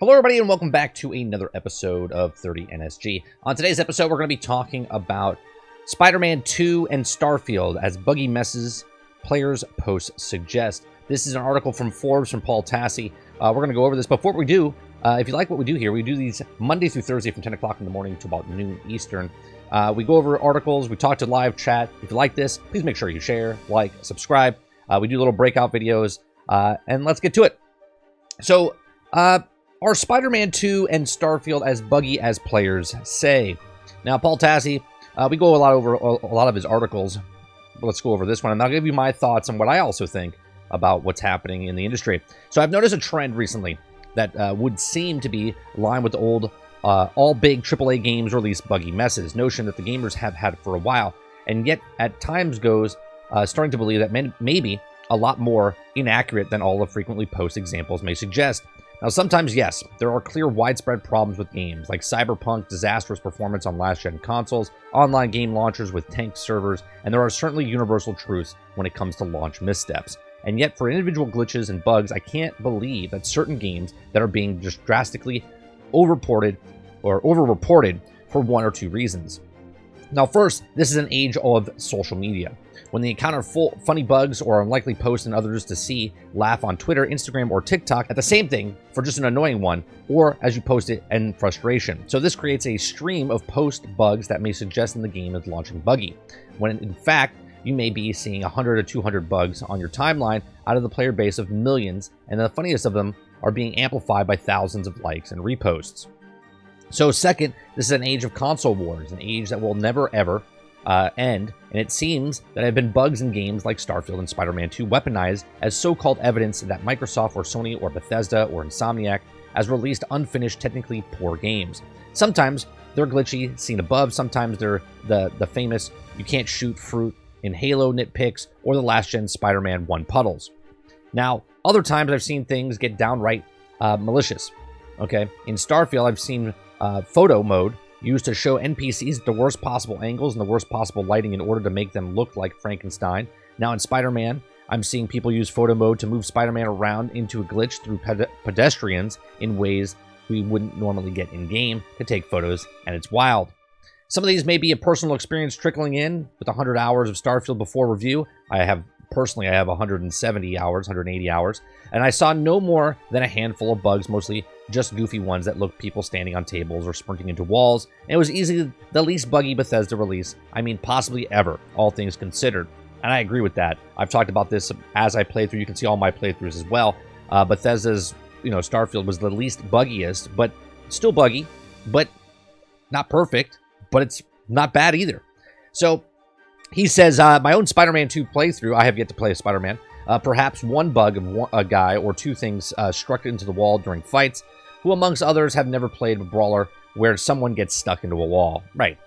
Hello everybody and welcome back to another episode of 30 NSG. On today's episode we're going to be talking about Spider-Man 2 and Starfield as buggy messes players' posts suggest. This is an article from Forbes from Paul Tassi. We're going to go over this. Before we do, if you like what we do here, we do these Monday through Thursday from 10 o'clock in the morning to about noon Eastern. We go over articles, we talk to live chat. If you like this, please make sure you share, like, subscribe. We do little breakout videos, and let's get to it. So, are Spider-Man 2 and Starfield as buggy as players say? Now, Paul Tassi, we go over a lot of his articles. Let's go over this one, and I'll give you my thoughts on what I also think about what's happening in the industry. So I've noticed a trend recently that would seem to be aligned with the old all big AAA games release buggy messes notion that the gamers have had for a while, and yet at times goes starting to believe that maybe a lot more inaccurate than all the frequently posted examples may suggest. Now, sometimes, yes, there are clear widespread problems with games, like Cyberpunk, disastrous performance on last-gen consoles, online game launchers with tanked servers, and there are certainly universal truths when it comes to launch missteps. And yet, for individual glitches and bugs, I can't believe that certain games that are being just drastically overreported for one or two reasons. Now, first, this is an age of social media. When they encounter funny bugs or unlikely posts and others to see, laugh on Twitter, Instagram, or TikTok at the same thing for just an annoying one, or as you post it in frustration. So this creates a stream of post bugs that may suggest in the game is launching buggy, when in fact, you may be seeing 100 or 200 bugs on your timeline out of the player base of millions, and the funniest of them are being amplified by thousands of likes and reposts. So second, this is an age of console wars, an age that will never ever end, and it seems that there have been bugs in games like Starfield and Spider-Man 2 weaponized as so-called evidence that Microsoft or Sony or Bethesda or Insomniac has released unfinished, technically poor games. Sometimes they're glitchy, seen above, sometimes they're the famous you can't shoot fruit in Halo nitpicks or the last-gen Spider-Man 1 puddles. Now, other times I've seen things get downright malicious. Okay, in Starfield I've seen photo mode used to show NPCs at the worst possible angles and the worst possible lighting in order to make them look like Frankenstein. Now in Spider-Man, I'm seeing people use photo mode to move Spider-Man around into a glitch through pedestrians in ways we wouldn't normally get in-game to take photos, and it's wild. Some of these may be a personal experience trickling in with 100 hours of Starfield before review. I have 170 hours, 180 hours, and I saw no more than a handful of bugs, mostly just goofy ones that looked people standing on tables or sprinting into walls. And it was easily the least buggy Bethesda release, possibly ever, all things considered. And I agree with that. I've talked about this as I played through. You can see all my playthroughs as well. Bethesda's, Starfield was the least buggiest, but still buggy, but not perfect, but it's not bad either. So he says, my own Spider-Man 2 playthrough, I have yet to play a Spider-Man, perhaps one bug of a guy or two things struck into the wall during fights, who amongst others have never played a brawler where someone gets stuck into a wall. Right,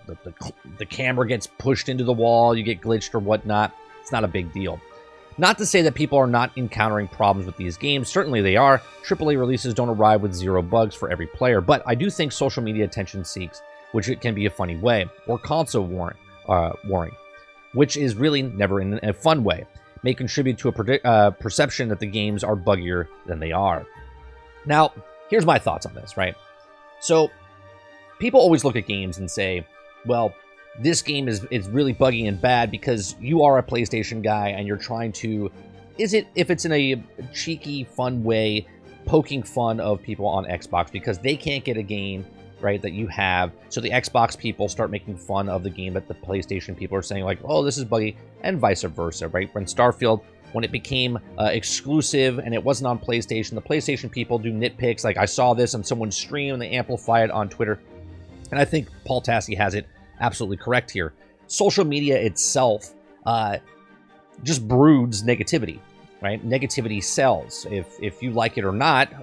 the camera gets pushed into the wall, you get glitched or whatnot. It's not a big deal. Not to say that people are not encountering problems with these games. Certainly they are. AAA releases don't arrive with zero bugs for every player, but I do think social media attention seeks, which it can be a funny way, or console warring, which is really never in a fun way, may contribute to a perception that the games are buggier than they are. Now, here's my thoughts on this, right? So, people always look at games and say, well, this game is really buggy and bad because you are a PlayStation guy and you're trying to, if it's in a cheeky, fun way, poking fun of people on Xbox because they can't get a game, right, that you have, so the Xbox people start making fun of the game that the PlayStation people are saying, like, oh, this is buggy, and vice versa, right? When Starfield, when it became exclusive and it wasn't on PlayStation, the PlayStation people do nitpicks, like I saw this on someone's stream and they amplify it on Twitter, and I think Paul Tassi has it absolutely correct here. Social media itself just broods negativity, right? Negativity sells. If you like it or not,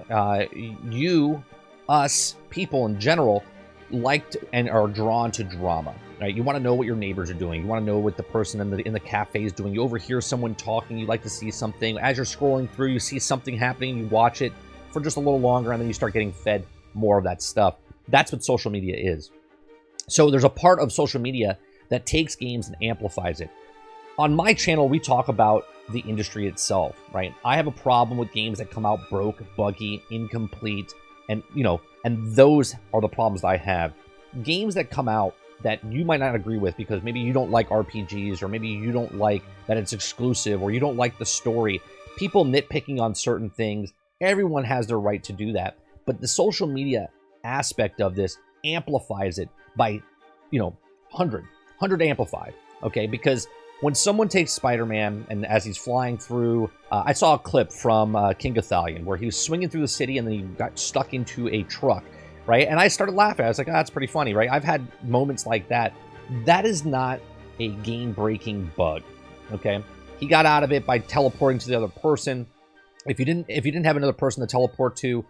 us, people in general, liked and are drawn to drama, right? You want to know what your neighbors are doing. You want to know what the person in the cafe is doing. You overhear someone talking. You like to see something. As you're scrolling through, you see something happening. You watch it for just a little longer, and then you start getting fed more of that stuff. That's what social media is. So there's a part of social media that takes games and amplifies it. On my channel, we talk about the industry itself, right? I have a problem with games that come out broke, buggy, incomplete, And, and those are the problems that I have. Games that come out that you might not agree with because maybe you don't like RPGs, or maybe you don't like that it's exclusive, or you don't like the story. People nitpicking on certain things. Everyone has their right to do that. But the social media aspect of this amplifies it by, 100 amplified, okay? Because when someone takes Spider-Man and as he's flying through, I saw a clip from King Gothalion where he was swinging through the city and then he got stuck into a truck, right? And I started laughing. I was like, that's pretty funny, right? I've had moments like that. That is not a game-breaking bug, okay? He got out of it by teleporting to the other person. If you didn't have another person to teleport to,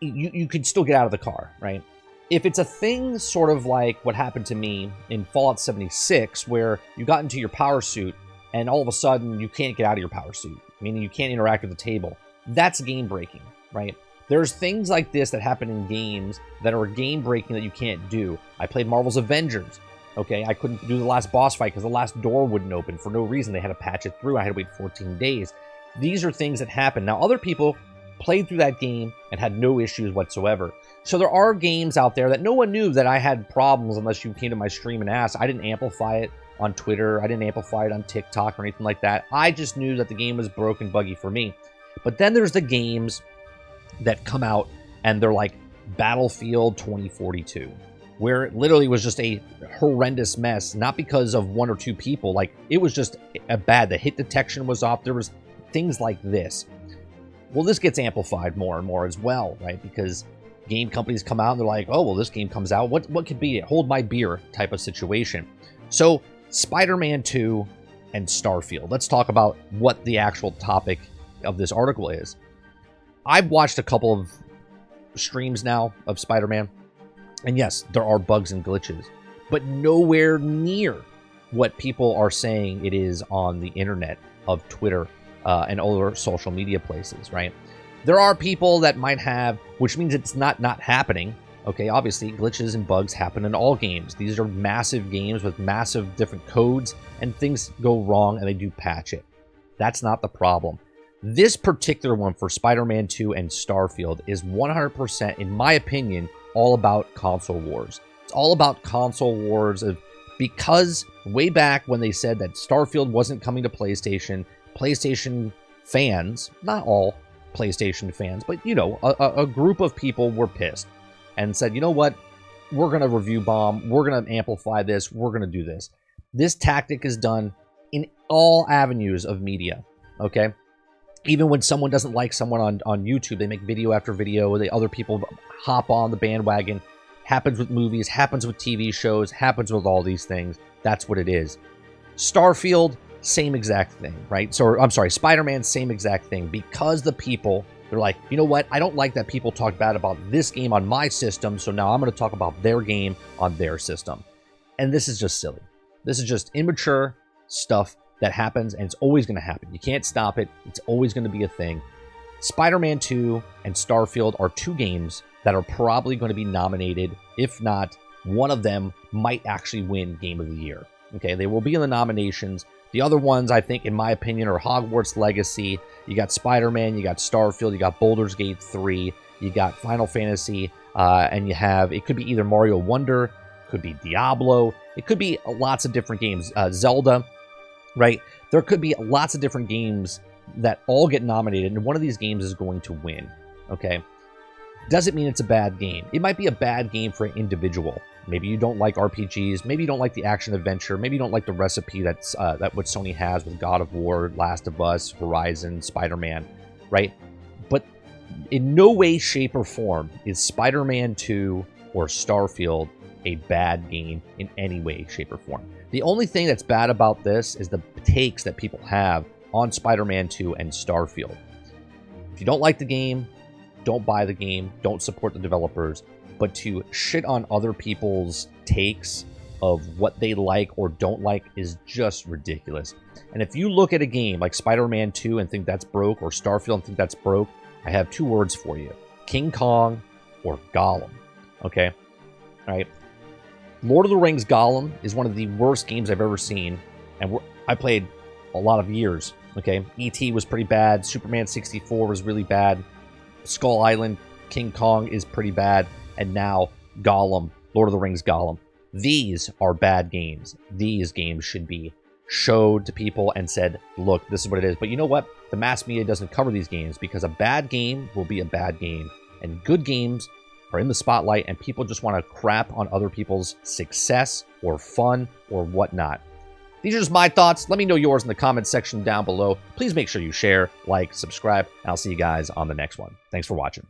you could still get out of the car, right? If it's a thing sort of like what happened to me in Fallout 76, where you got into your power suit and all of a sudden you can't get out of your power suit, meaning you can't interact with the table, that's game breaking, right? There's things like this that happen in games that are game breaking that you can't do. I played Marvel's Avengers. Okay, I couldn't do the last boss fight because the last door wouldn't open for no reason. They had to patch it through. I had to wait 14 days. These are things that happen. Now, other people played through that game and had no issues whatsoever. So there are games out there that no one knew that I had problems unless you came to my stream and asked. I didn't amplify it on Twitter. I didn't amplify it on TikTok or anything like that. I just knew that the game was broken, buggy for me. But then there's the games that come out and they're like Battlefield 2042. Where it literally was just a horrendous mess, not because of one or two people. Like, it was just bad. The hit detection was off. There was things like this. Well, this gets amplified more and more as well, right? Because game companies come out and they're like, oh, well, this game comes out. What could be it? Hold my beer type of situation. So, Spider-Man 2 and Starfield. Let's talk about what the actual topic of this article is. I've watched a couple of streams now of Spider-Man. And yes, there are bugs and glitches, but nowhere near what people are saying it is on the internet of Twitter and other social media places, right? There are people that might have, which means it's not happening. Okay, obviously, glitches and bugs happen in all games. These are massive games with massive different codes, and things go wrong, and they do patch it. That's not the problem. This particular one for Spider-Man 2 and Starfield is 100%, in my opinion, all about console wars. It's all about console wars because way back when they said that Starfield wasn't coming to PlayStation, PlayStation fans, not all PlayStation fans, but a group of people were pissed and said, you know what, we're going to review bomb, we're going to amplify this, we're going to do this. This tactic is done in all avenues of media, okay? Even when someone doesn't like someone on YouTube, they make video after video. Other people hop on the bandwagon. Happens with movies, happens with TV shows, happens with all these things. That's what it is. Starfield, same exact thing, right? So, I'm sorry, Spider-Man, same exact thing. Because the people, they're like, you know what? I don't like that people talk bad about this game on my system, so now I'm going to talk about their game on their system. And this is just silly. This is just immature stuff that happens, and it's always going to happen. You can't stop it. It's always going to be a thing. Spider-Man 2 and Starfield are two games that are probably going to be nominated. If not, one of them might actually win Game of the Year. Okay, they will be in the nominations. The other ones, I think, in my opinion, are Hogwarts Legacy. You got Spider-Man, you got Starfield, you got Baldur's Gate 3, you got Final Fantasy, and you have, it could be either Mario Wonder, could be Diablo, it could be lots of different games. Zelda, right? There could be lots of different games that all get nominated, and one of these games is going to win, okay? Doesn't mean it's a bad game. It might be a bad game for an individual. Maybe you don't like RPGs. Maybe you don't like the action-adventure. Maybe you don't like the recipe that what Sony has with God of War, Last of Us, Horizon, Spider-Man, right? But in no way, shape, or form is Spider-Man 2 or Starfield a bad game in any way, shape, or form. The only thing that's bad about this is the takes that people have on Spider-Man 2 and Starfield. If you don't like the game, don't buy the game, don't support the developers, but to shit on other people's takes of what they like or don't like is just ridiculous. And if you look at a game like Spider-Man 2 and think that's broke, or Starfield and think that's broke, I have two words for you. King Kong or Gollum. Okay? Alright? Lord of the Rings Gollum is one of the worst games I've ever seen, and I played a lot of years, okay? E.T. was pretty bad, Superman 64 was really bad, Skull Island, King Kong is pretty bad, and now Gollum, Lord of the Rings Gollum. These are bad games. These games should be showed to people and said, look, this is what it is. But you know what? The mass media doesn't cover these games because a bad game will be a bad game. And good games are in the spotlight, and people just want to crap on other people's success or fun or whatnot. These are just my thoughts. Let me know yours in the comments section down below. Please make sure you share, like, subscribe, and I'll see you guys on the next one. Thanks for watching.